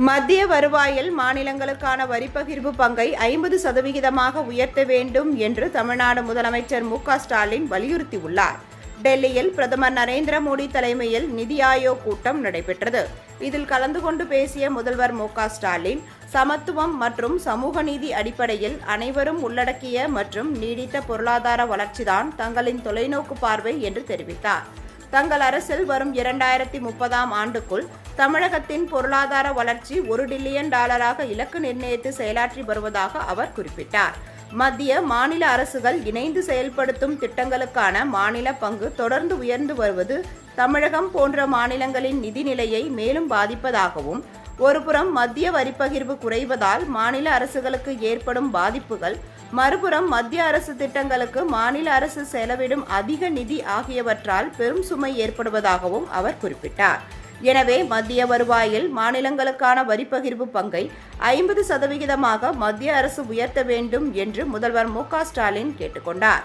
மத்திய வருவாயில் மாநிலங்களுக்கான வரிப்பகிர்வு பங்கை 50% உயர்த்த வேண்டும் என்று தமிழ்நாடு முதலமைச்சர் மு.க.ஸ்டாலின் வலியுறுத்தியுள்ளார். டெல்லியில் பிரதமர் நரேந்திர மோடி தலைமையில் நிதி ஆயோக் கூட்டம் நடைபெற்றது. இதில் கலந்து கொண்டு பேசிய முதல்வர் மு.க.ஸ்டாலின், சமத்துவம் மற்றும் சமூக நீதி அடிப்படையில் அனைவரும் உள்ளடக்கிய மற்றும் நீடித்த பொருளாதார வளர்ச்சிதான் தங்களின் தொலைநோக்கு பார்வை என்று தெரிவித்தார். தங்கள் அரசில் வரும் 2030ஆம் ஆண்டுக்குள் தமிழகத்தின் பொருளாதார வளர்ச்சி $1 டில்லியன் இலக்கு நிர்ணயித்து செயலாற்றி வருவதாக அவர் குறிப்பிட்டார். மத்திய, மாநில அரசுகள் இணைந்து செயல்படுத்தும் திட்டங்களுக்கான மாநில பங்கு தொடர்ந்து உயர்ந்து வருவது தமிழகம் போன்ற மாநிலங்களின் நிதிநிலையை மேலும் பாதிப்பதாகவும், ஒருபுறம் மத்திய வரிப்பகிர்வு குறைவதால் மாநில அரசுகளுக்கு ஏற்படும் பாதிப்புகள், மறுபுறம் மத்திய அரசு திட்டங்களுக்கு மாநில அரசு செலவிடும் அதிக நிதி ஆகியவற்றால் பெரும் சுமை ஏற்படுவதாகவும் அவர் குறிப்பிட்டார். எனவே மத்திய வருவாயில் மாநிலங்களுக்கான வரிப்பகிர்வு பங்கை 50% மத்திய அரசு உயர்த்த வேண்டும் என்று முதல்வர் மு.க.ஸ்டாலின் கேட்டுக்கொண்டார்.